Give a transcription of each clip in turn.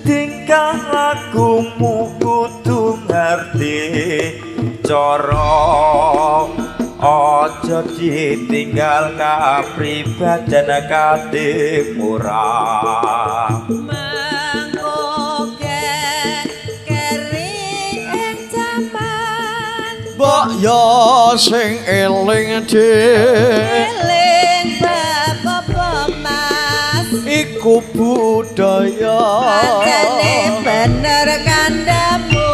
Tingkah lakumu kudu ngerti cara aja ditinggal kapribaden kate murah mangkoke keri ing jaman mbok yo sing eling eling bab apa mas iku budaya pancene bener kandamu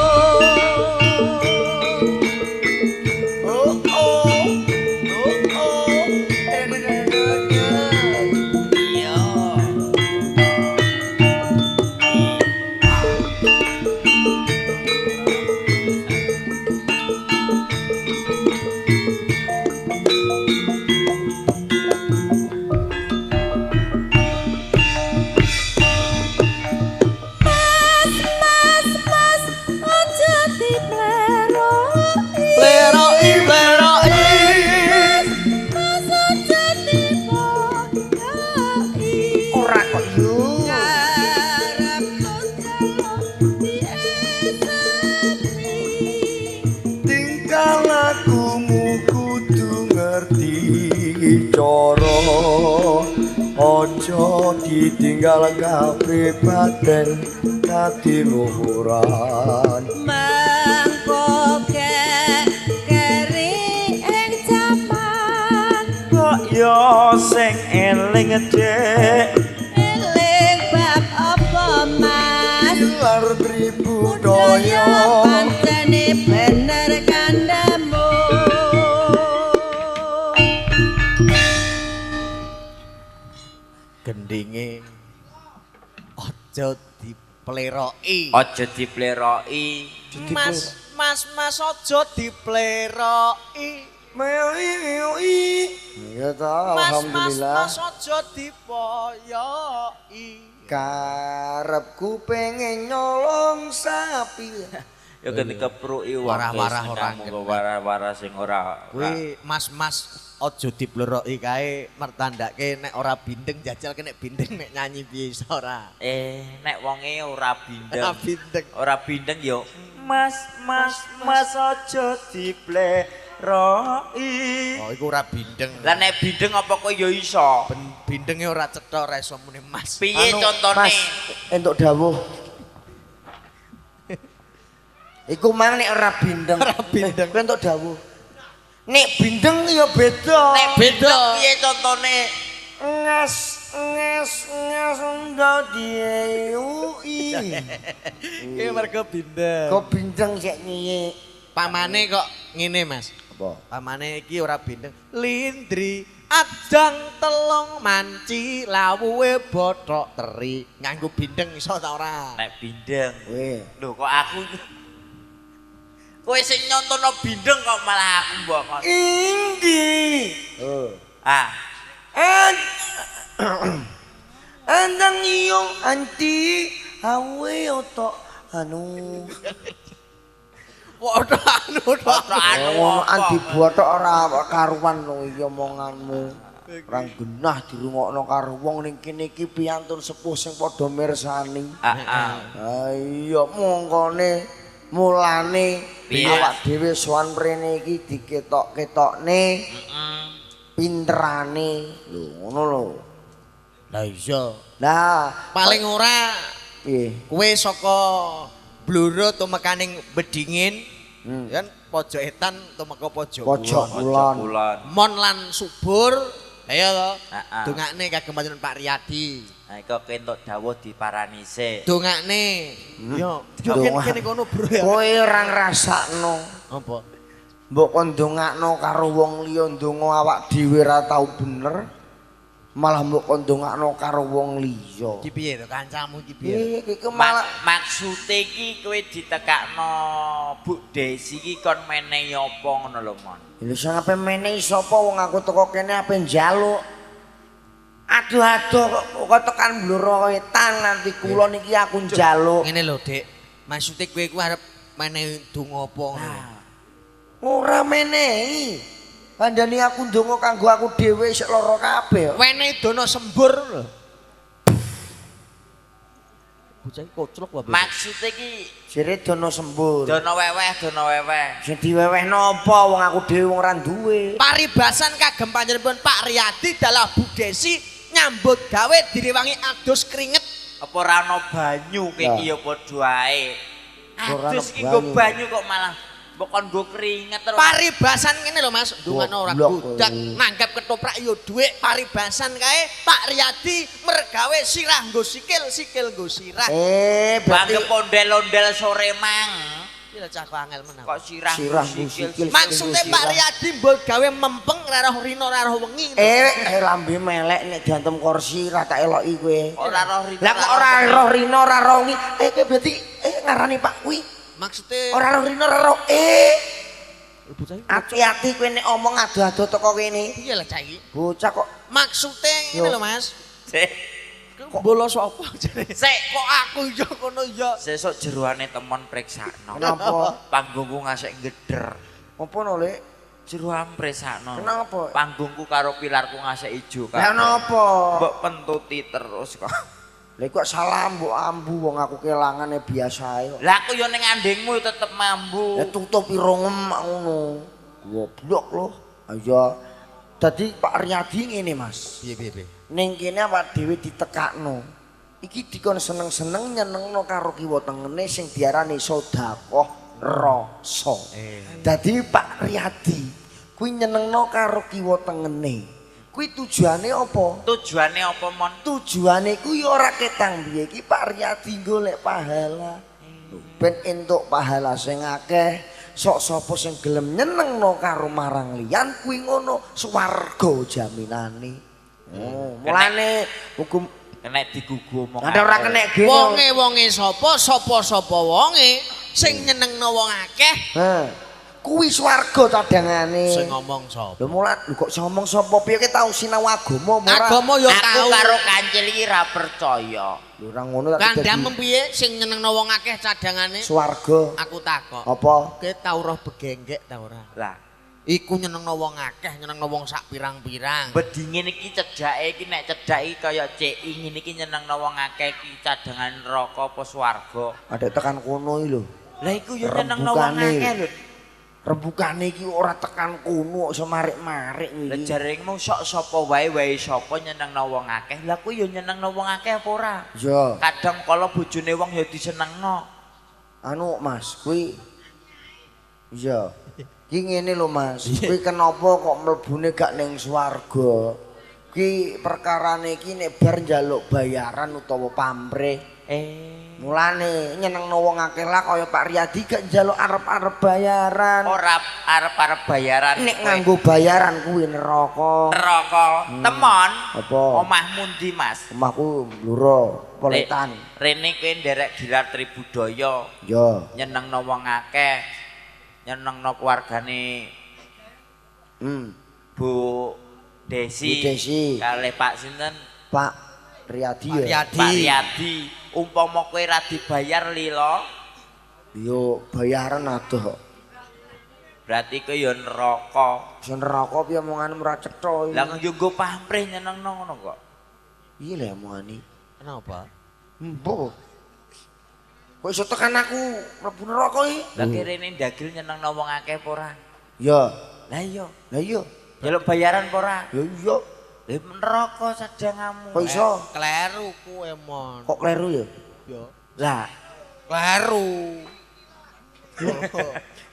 cara aja ditinggal kapribaden katiluhuran mangkoke keri ing jaman kok yo sing eling dek eling bab apa mas lar tribudaya pancene bener kandamu gendinge aja dipleroki aja dipleroki mas aja dipleroki ya ta mas alhamdulillah aja dipoyoki karepku pengen nyolong sapi ya ketika pruki warah-warah orang warah-warah sing ora kuwi mas aja dipleroki kae mertandake nek ora bindeng jajal nek bindeng nek nyanyi piye iso ora nek wonge ora bindeng ora bindeng ora bindeng yo mas aja dipleroki oh iku ora bindeng lah nek bindeng apa kok yo iso bindenge ora cetha ora iso muni mas piye contone mas entuk dawuh iku mang nek ora bindeng kowe entuk dawuh nek bindeng ya beda nek bindeng piye contone nges ndadi iki mergo bindeng kok bindeng sik nyiyik pamane kok ngene mas apa pamane iki ora bindeng lindri adang telung manci lawuhe bothok teri nganggo bindeng iso ta ora nek bindeng kowe lho kok aku kowe sing nyontono bindeng kok malah aku mbok indi andang iyong anti awe otok anu anti botok ora karuan lho iki omonganmu orang genah dirungokno karo wong ning kene iki piyantun sepuh sing padha mirsani iya mongkone mulane awak dhewe sowan mrene iki diketok-ketokne pinterane lho ngono lho Lah iya. Lah, Paling ora piye? kowe saka Bluro tumekaning Bedingin kan pojok etan tumeka pojok Pojok kulon. Bulan. Mon lan subur. Ayo to. Heeh. Dongakne kagem panjenengan Pak Riyadi. Nah, iku kentuk dawuh diparani sik. Dongakne. Yo Dongak. kene kono bro ya. Kowe ora ngrasakno. Apa? Mbok kon ndongakno karo wong liya ndonga awak dhewe ora tau bener. Malah mbok kon ndongakno karo wong liya. Iki piye to kancamu iki piye? Iki malah Maksude iki kowe ditekakno Bu Desi iki kon menehi apa ngono lho, Mon. lha sing ape menehi sapa wong aku teko kene ape njaluk. Aduh kok tekan Bluro Wetan nanti kula niki aku njaluk. Ngene lho, Dik. Maksude kowe ku arep menehi donga apa ngono? Ora menehi. Kandhani aku ndonga kanggo aku dhewe sik lara kabeh. Wenehi dono sembur lho. Bocah iki koclok wae. Maksude iki Jere dono sembur. dono weweh. Sing diwewehno apa wong aku dhewe wong ora duwe. Paribasan kagem panjenengan Pak Riyadi dalah Bu Desi nyambut gawe direwangi adus keringet. Apa ora ana banyu iki ya padha ae. Ora ana Adus iki nggo banyu. banyu kok malah mbok kon nggo keringet terus. Paribasan ngene lho Mas, dungane ora Goblok, budak, kowe. nanggap ketoprak yo dhuwit. Paribasan kae Pak Riyadi mergawe sirah nggo sikil nggo sirah. Berarti Bangke ondel-ondel sore mang. Iki lho cah angel menang. Kok sirah Sirah sikil. sikil. Maksude Pak Riyadi mbok gawe mempeng ora roh rino ora roh wengi. lambe melek nek diantem kursi ra tak eloki kowe. Ora roh rino. Lah kok ora roh rino ora roh wengi. Kowe berarti ngarani Pak kuwi Maksude ora roh rino ora roh. bocah iki Hati-hati kowe nek omong ado-ado teko kene. piye lah cah iki? Bocah kok Maksude ngene Yo. lho Mas. Sik. Bolos apa jare? Sik. Kok aku yo kono ya. Sesuk jeroane temon priksakno. Kenapa? Panggungku ngasek geder. apa no Lek? Jeroan prisakno. Kenapa? Panggungku karo pilarku ngasek ijo Lah napa? Mbok pentuti terus kok. Lha kok salah mbok ambu wong aku kelangane biasa ae kok. Lah aku yo ning andengmu tetep mambu. Ya tutup irungem ngono. Goblok lho. Ayo. Dadi Pak Riyadi ngene Mas. Piye. Ning kene awak dhewe ditekakno. Iki dikon seneng-seneng nyenengno karo kiwa tengene sing diarani sedekah rasa. Dadi Pak Riyadi kuwi nyenengno karo kiwa tengene. Kuwi tujuane apa? Tujuane apa, Mon? Tujuane kuwi ora ketang piye iki Pak Riyadi golek pahala. Ben entuk pahala sing akeh, sok sapa sing gelem nyenengno karo marang liyan kuwi ngono swarga jaminane. Mulane hukum Nek digugu omong. ada ora kenek gene. Wonge sapa wonge sing nyenengno wong akeh. Kuwi swarga cadangane. Sing ngomong sapa? Lho mulat lho kok ngomong sapa piye ki tau sinau agama ora? Agama yo Aku tau. karo kancil iki ra percaya. Lho ora ngono tak Kandham piye sing nyenengno wong akeh cadangane? swarga. Aku takok. Apa? Kowe tau roh begenggek ta ora? Lah, Iku nyenengno wong akeh, nyenengno wong sak pirang-pirang. bedingin iki cedhake iki nek cedhaki kaya CI ngene iki nyenengno wong akeh iki cadangan neraka apa swarga. Ada tekan kono iki lho. Lah iku yo nyenengno wong Rembukane. akeh lho. Rembukane iki ora tekan kono kok semarik-marik Lah iki. jaringmu sok sapa wae sapa nyenengno wong akeh. Lah kuwi yo nyenengno wong akeh apa ora? Ya, Kadang kala bojone wong ya disenengno. anu Mas, kuwi iya. Ki ngene lho Mas, kuwi kenapa kok mlebune gak ning swarga? Ki perkarane iki nek bar njaluk bayaran utawa pamrih. Mulane nyenengno wong akeh lah kaya Pak Riyadi gak njaluk arep-arep bayaran. Ora arep-arep bayaran. Nek nganggo bayaran kuwi neraka. neraka. Temon. Apa? Omahmu ndi, Mas? Omahku Bluro, Poletan. Rene kowe nderek Gilar Tribudaya. Ya. Nyenengno wong akeh. Nyenengno keluargane Bu Desi. Bu Desi. Kalih Pak sinten? Pak Riyadi ya. Riyadi. Pak Riyadi. Umpama kowe ra dibayar lila, Yo bayaran adoh. berarti kowe ya neraka. Sing neraka piye omongane ora cetha. Lah yo nggo pamrih nyenengno ngono kok. Iya lah omongane. Kenapa? Mbok. Kok iso tekan aku mlebu neraka iki? Lah kirene ndagil nyenengno wong akeh apa ora? Ya. Lah iya. Lah iya. Jaluk bayaran apa ora? Ya iya. Neraka sadangamu. Kok iso? Kleru ku emon. Kok kleru ya? Yo. Lah, Kleru.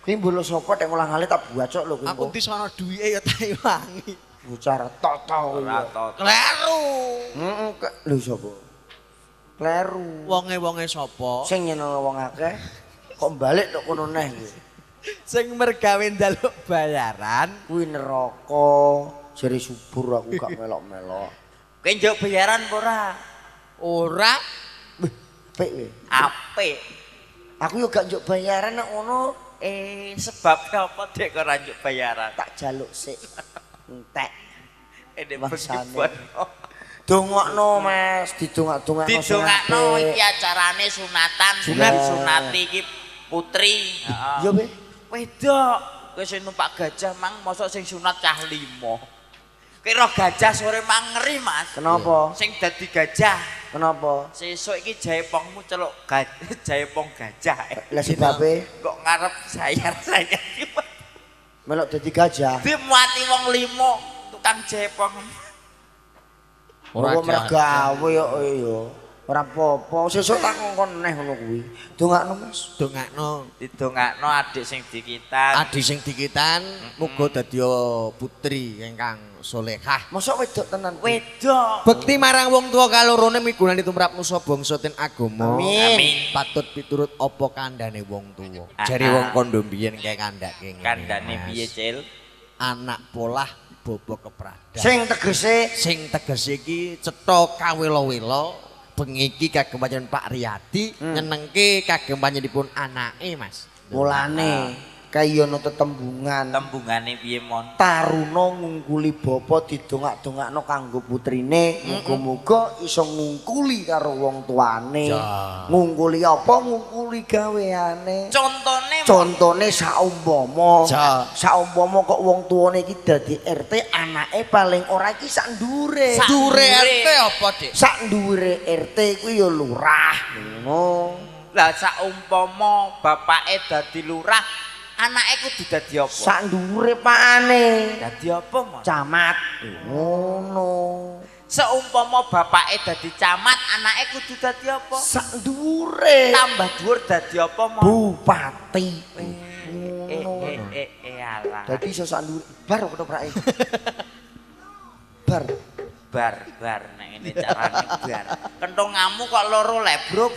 Kuwi mbolo sapa nek ngolah ngalih tak buacok lho kuwi. Aku di sono duwike ya tak ilangi. Bocah toto ora ya. tot. Kleru. Heeh, lho sapa? Kleru. Wonge sapa? Sing nyeneng wong akeh kok balik tok kono neh kuwi. Sing mergawe njaluk bayaran. Kuwi neraka. Jere subur aku gak melok-melok. Kowe njuk bayaran apa ora? Ora. Apik kowe. Apik. Aku yo gak njuk bayaran nek ngono Sebab apa dek kok ora njuk bayaran? tak jaluk sik. Entek. Ini Maksane. penghiburan. Dongokno Mas, didongak-dongakno sing Didongakno apik. iki acarane sunatan, Sunat. sunati iki putri. Heeh. Yo be. Wedok, kowe sing numpak gajah mang mosok sing sunat cah 5. Kira gajah sore mang ngeri, Mas. Kenapa? Sing dadi gajah. Kenapa? Sesuk iki jaepongmu celuk jaepong gajah. Lah sebabe Kok ngarep sayar-sayar iki. melok dadi gajah. Dimuati wong 5 tukang jaepong. Ora mergawe yo. Ora apa-apa, sesuk tak ngongkon neh ngono kuwi. Dongakno Mas. Dongakno. Didongakno adik sing dikitan. Adi sing dikitan muga dadi putri ingkang solehah. Mosok wedok tenan. Wedok. Bekti marang wong tuwa kalorone migunani tumrap nusa bangsa ten agama. Amin. Patut piturut apa kandhane wong tuwa. Ah, Jare ah. wong kondo biyen kae kandhake ngene. Kandhane Mas. piye, Cil? Anak polah bobo kepradan. Sing tegese Sing tegese iki cetha kawela-wela bengi iki kagem panjenengan Pak Riyadi nyenengke kagem panjenenganipun anake Mas. mulane kaya ana tetembungan. Tembungane piye, Mon? Taruna ngungkuli bapa didongak-dongakno kanggo putrine, muga-muga iso ngungkuli karo wong tuane. Ja. Ngungkuli apa? Ngungkuli gaweane. Contone Contone saumpama, Ja. saumpama kok wong tuane iki dadi RT, anake paling ora iki sak ndure. Dure RT apa, Dik? Sak ndure RT kuwi ya lurah ngono. lah saumpama bapake dadi lurah, anake kudu dadi apa? Sak ndure pakane. Dadi apa, Mon? Camat. Ngono. Seumpama bapake dadi camat, anake kudu dadi apa? Sak ndure. Tambah dhuwur dadi apa, Mon? Bupati. Alah. Dadi iso sak ndure. Bar ketoprak. Bar. Bar nek ngene carane bar. Kentongamu kok loro le, Bro.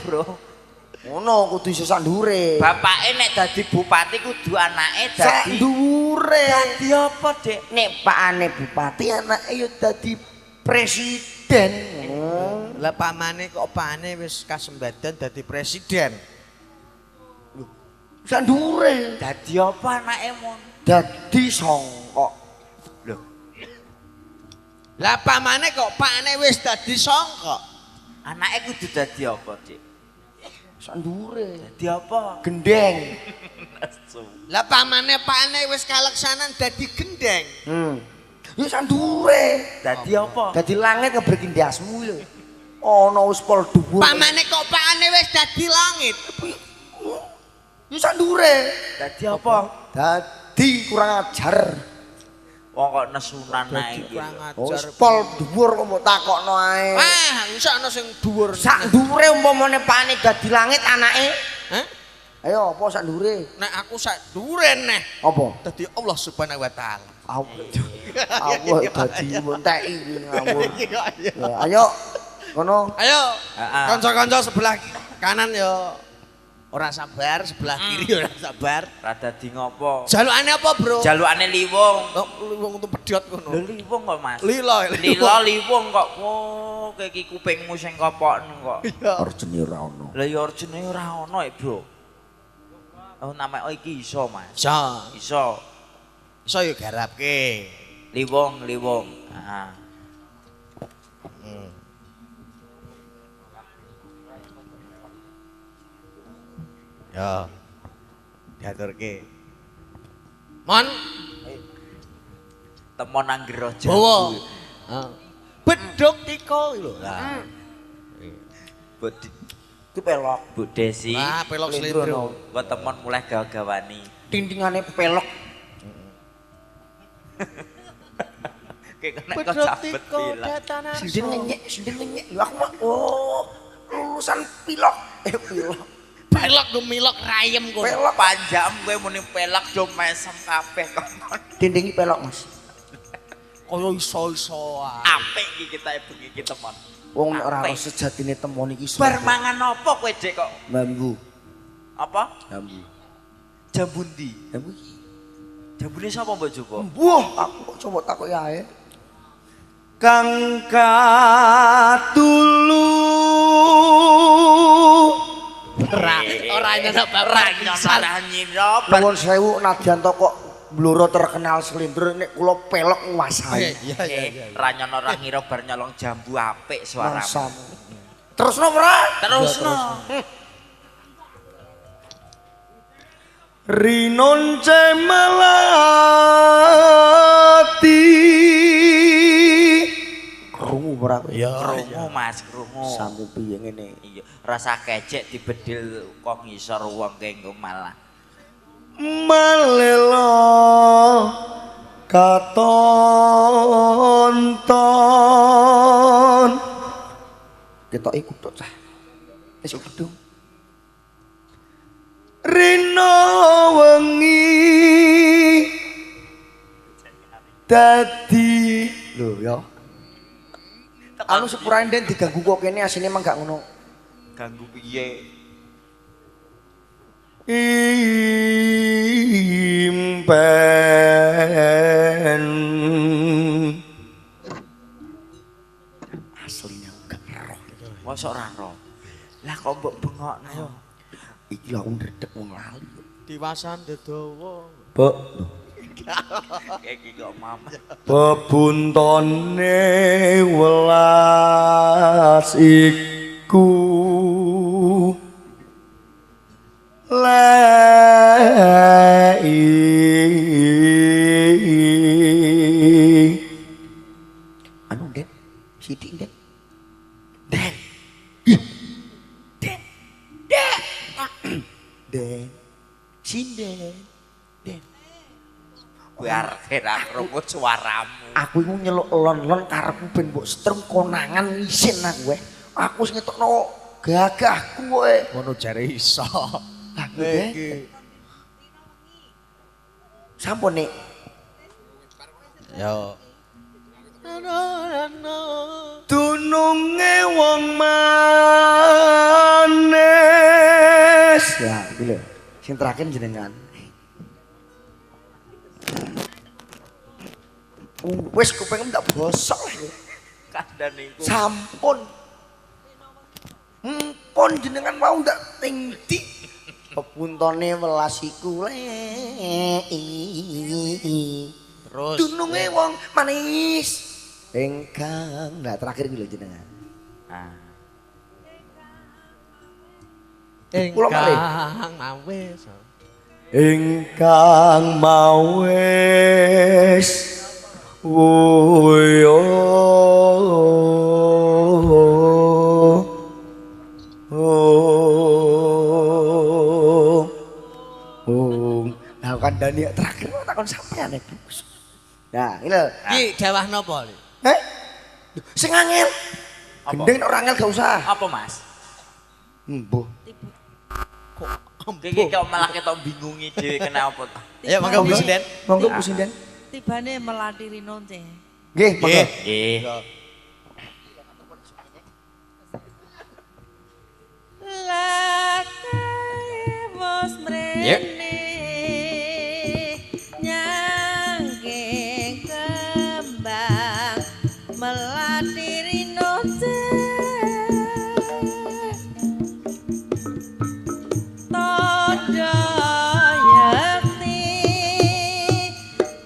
Ngono kudu iso sak ndure. Bapake nek dadi bupati kudu anake Sak dadi ndure. dadi apa, Dek? Nek pakane bupati anake yo dadi presiden. Lah pamane kok pane wis kasembadan dadi presiden. Sak ndure. Dadi apa anake, Mon? Dadi songkok. Lho, Lah pamane kok pakne wis dadi sangka. anake kudu dadi apa, Dik? Sak ndure. Dadi apa? Gendeng. Lah pamane pakne wis kaleksanan dadi gendeng. Ya sak ndure. Dadi apa? Dadi langit ngebreki ndasmu lho. Ana wis pol dhuwur. Pamane kok pakne wis dadi langit. Ya sak ndure. Dadi apa? Dadi kurang ajar. Wong kok nesunan ae iki. Kurang Oh, ajar. pol dhuwur kok mbok takokno ae. Wah, iso ana sing dhuwur. Sak ndure umpamane pane dadi langit anake. Hah? Ayo apa sak ndure? Nek aku sak dhuwure neh Apa? dadi Allah Subhanahu wa taala. Allah dadi menteki ngawur. Ya, ayo kono. Ayo, Heeh. kanca-kanca sebelah kanan yo ora sabar, sebelah kiri ora sabar. Ra dadi ngopo? Jalukane apa, Bro? Jalukane liwung. Oh, wong untuk pedhot Lho ngono. liwung kok, Mas. Lila, Lila liwung kok. Oh, kowe iki kupingmu sing kopokno kok. Arjene ora ono. Lah ya orjine ora ono, Bro. Oh, nama iki iso, Mas. Iso. Iso. Iso yo garapke. Liwung. Heeh. Ya. Diaturke. Mon, Temon anggero bawa. jago. Bedhog tiko lho. Lah. Bodi Ku pelok. Bu Desi. Wah, pelok Slendro, slendro. Kok temon mulai gawa-gawani. Tintingane pelok. Nek kok jabet pilek. Sinden ngenyek. Lho aku mah lulusan pilok. Pilok. Pelok go milok rayem kono. Pelok Panjam kowe muni pelek do mesem kabeh kok. dindingi pelok, Mas. Kaya iso-isoan. Apik iki kita bengi iki temon. Wong nek ora ora sejatine temon iki iso. Bar mangan apa kowe Dek kok? Bambu. Apa? Bambu. Jambu ndi? Bambu iki. Jambune sapa Mbok Joko? Wah, aku kok coba takoki ae. Kang katulu Ora nyono bapak Ora nyira. Nuwun sewu nadyan to kok bluro terkenal selindro nek kula pelok nguasai. Iya. Ra nyono ora ngira bar nyolong jambu apik suaramu. Rasamu. Terusno ora? Terusno. Rinon cemelati krungu ora kowe? Krungu Mas, krungu. Sampe piye ngene? Iya, rasa kecek dibedil kok ngisor wong kenggo malah. Malela katonton ketoke kutuk cah wis gedung rino wengi dadi lho ya anu sepurane den diganggu kok kene asine emang gak ngono Ganggu piye? Impen aslinya enggak roh Mosok ora roh. Lah kok mbok bengokno? iki lho aku ndredeg wong lali Diwasan dedawa. Bok Iki kok mama. bebuntone welas iku anu Den sithik Den Den Den Den Sinden Den Biar kira krungu suaramu. aku iku nyeluk lon-lon karepku ben mbok strum konangan isin aku aku wis ngetokno gagahku kowe Ngono jare iso. lah iki sampun nek Yo. dununge wong manes ya iki lho sing terakhir jenengan wis kuping ndak bosok lho Kandhane iku. sampun pun jenengan mau ndak tingdi pepuntone welas iku Terus dununge wong manis ingkang nah terakhir iki lho jenengan Ah. Kula malih. ingkang mawis. ingkang mawis wuyo nah kandhane terakhir takon sampeyan iki nah iki lho Iki dawah napa? sing angel Apa? gendeng nek ora angel gak usah Apa Mas? mbuh Iki kok malah ketok bingungi dhewe kenapa to? Ayo mangga Bu Sinden. monggo Bu Sinden Tibane melati rino teh. nggih monggo Nggih. Lakai bos mrene nyangking kembang melati rino tondo yakti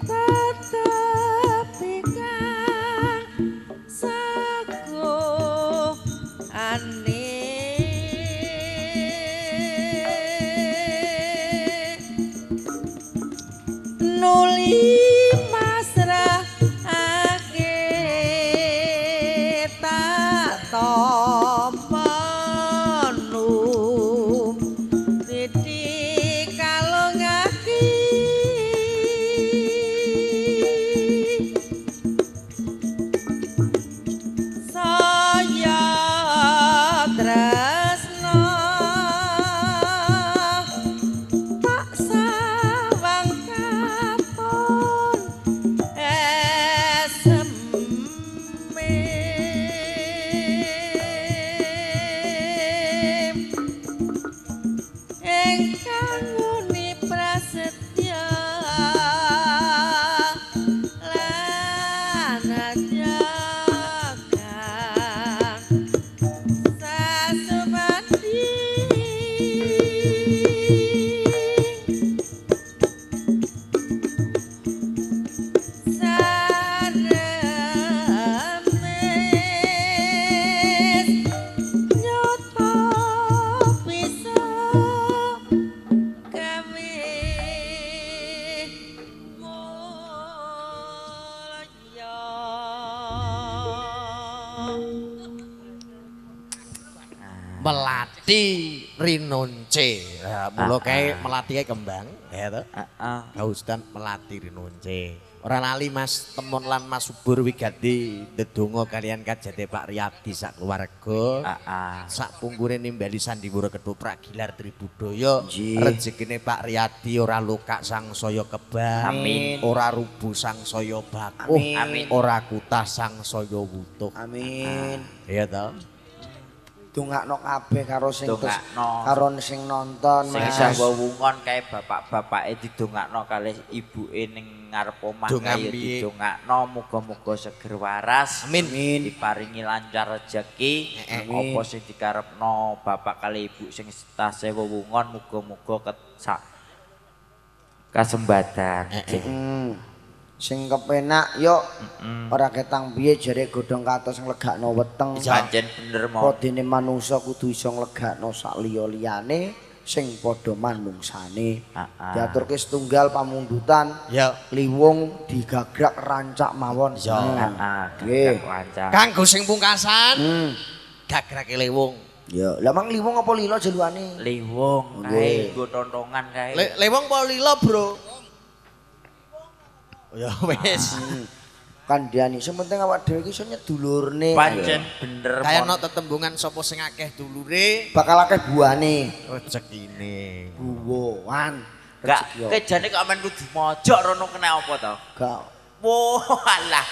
tetep ikang saku ane nuli masrah ake tak tompo num didi kalung aki Melati Rinonce. Nah, mula kae melati kembang, ya to. Heeh. Gaustan Melati Rinonce. Ora lali Mas Temon lan Mas Subur wigati ndedonga kalian kajate Pak Riyadi sak keluarga. Heeh. Sak punggure nimbali sandiwara Ketoprak Gilar Tribudaya. Nggih. Rezekine Pak Riyadi ora lokak sangsaya kebak. Amin. Ora rubuh sangsaya bakuh. Amin. Amin. Ora kutah sangsaya wutuh. Amin. Iya to. Dongakno kabeh karo sing Dongakno. karo sing nonton Sing Mas. Jawa wungon kae bapak-bapake didongakno kalih ibuke ning ngarep omah kae Dongambi. didongakno muga-muga seger waras. Amin. Diparingi lancar rejeki. Amin. Apa sing dikarepno bapak kali ibu sing tasih wewungon muga-muga kasembatan. Sing kepenak yo ora ketang piye jare godhong katos nglegakno weteng. Pancen bener mau. Padine manungsa kudu iso nglegakno sak liya-liyane sing padha manungsane. Heeh. Diaturke setunggal pamundutan Ya. liwung digagrak rancak mawon. Ya. Heeh. Nggih. Wancang. Kanggo sing pungkasan gagrake lewung. Ya, lah mang liwung apa lila jeluane? Liwung kae nggo tontongan kae. Lewung apa lila, Bro? Ya wis. Kandhani sing penting awak dhewe iki iso nyedulurne. Pancen bener Kaya Mon. ana tetembungan sapa sing akeh dulure Bakal akeh buane. rezekine. Buwoan. Enggak, kejane kok men kudu mojok rono kena apa to? Gak. Wah, alah.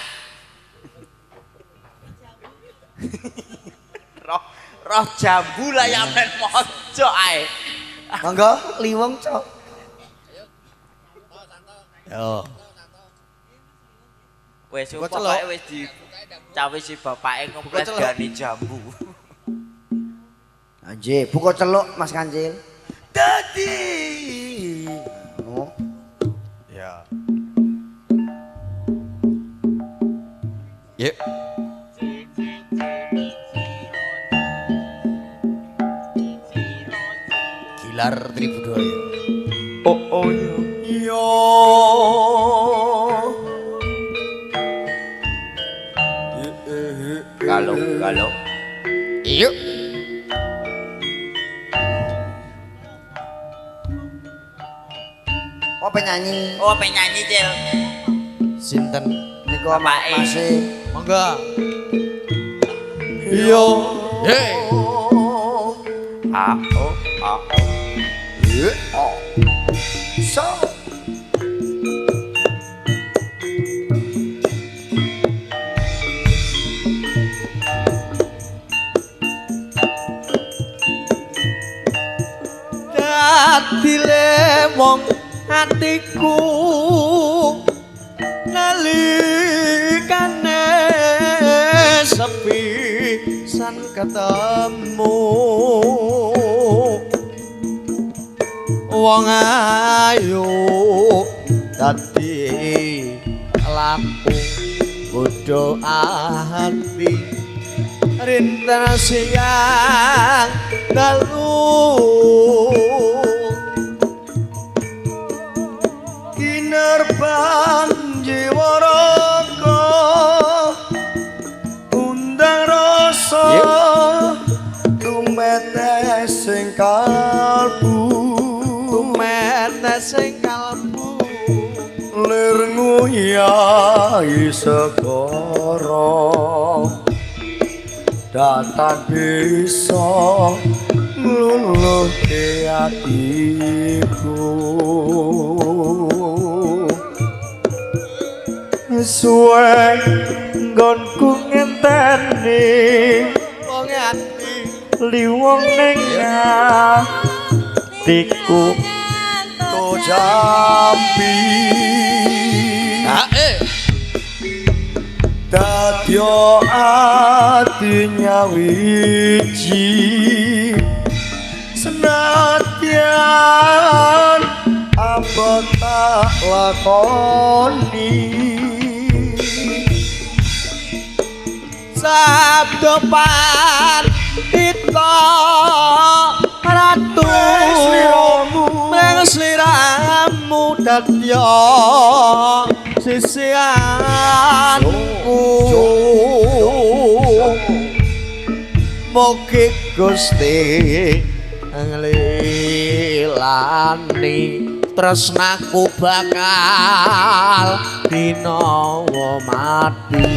roh jambu lah ya men mojok ae. Mangga liwung, Cok. Yo. Wis Gua pokoke celuk. wis di cawisi bapake ngoples celuk. gani jambu. Anjir, buka celuk Mas Kancil. Dadi Oh. Ya. Yuk. Gilar Tribudaya. oh yo. Yo. Kalau. Yuk. Oh penyanyi. Oh, penyanyi Cil. Sinten? Niku Bapake. masih. Monggo. Yo. Hey. Ah, oh. Oh. So. Dadi lemong atiku nalikane sepi san ketemu wong ayu dadi laku bodho ati rinten siang dalu kinerban jiwa raga undang rasa Tumete sing kalbu. tumete sing kalbu Lir nguyai segara datan bisa ngluluhke atiku suwe nggonku ngenteni wong ati liwung ning atiku to jambi dadya ati nyawiji senadyan apa tak lakoni sabda pandita ratu nang sliramu dadya sisianku mugi Gusti nglilani tresnaku bakal dinawa mati.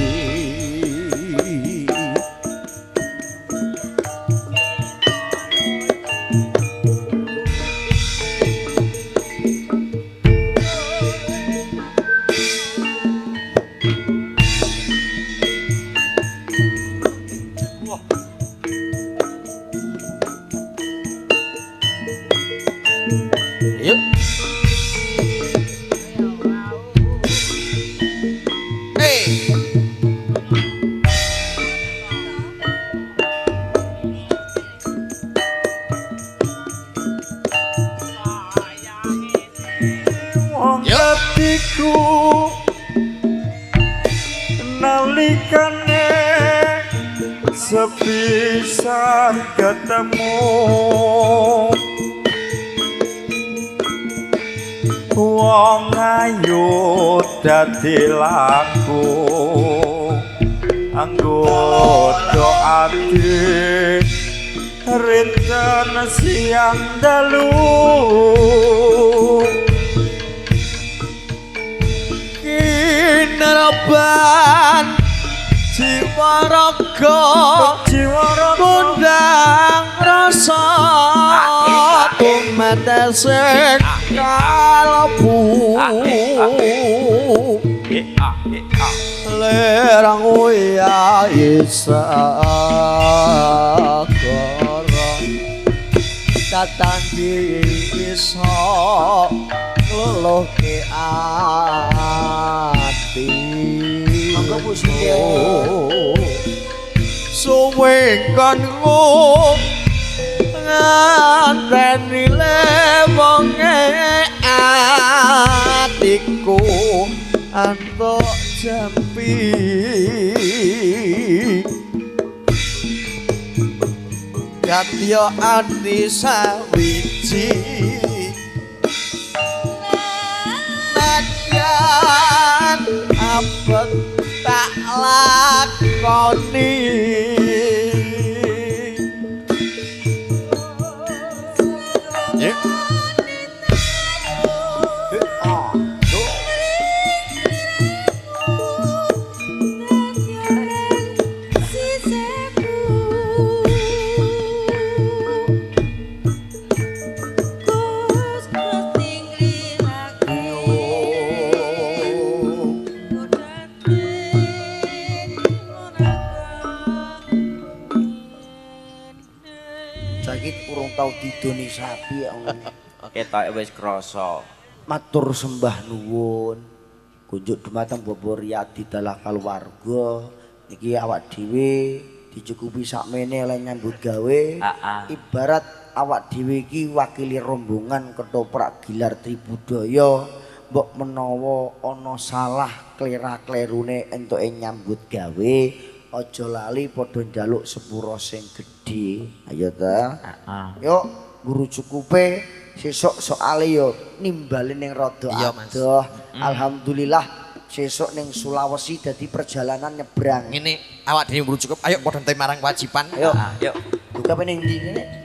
Yuk. Hatiku nalikane sepisan ketemu wong ayu dadi laku anggodo ati rencana siang dalu Neraban jiwa raga kundang rasa tumetesek kalbu lerang uya isakara tatandi iso luluhke ati monggo musike suwe kon ngandani lewonge atiku antuk jampi katya ati sawiji nadyan abet tak lakoni urung tau didoni sapi ya Ketoke wis krasa. matur sembah nuwun kunjuk dumateng Bapak Riyadi dalah keluarga niki awak dhewe dicukupi sakmene oleh nyambut gawe ibarat awak dhewe iki wakili rombongan ketoprak Gilar Tribudaya mbok menawa ana salah klera-klerune entuke nyambut gawe aja lali padha njaluk sepura sing gedhe ayo ta yuk guru cukupe sesuk soale yo nimbali ning rada adoh alhamdulillah sesuk ning Sulawesi dadi perjalanan nyebrang ngene awak dhewe guru cukup ayo padha marang kewajiban ayo buka ning ndi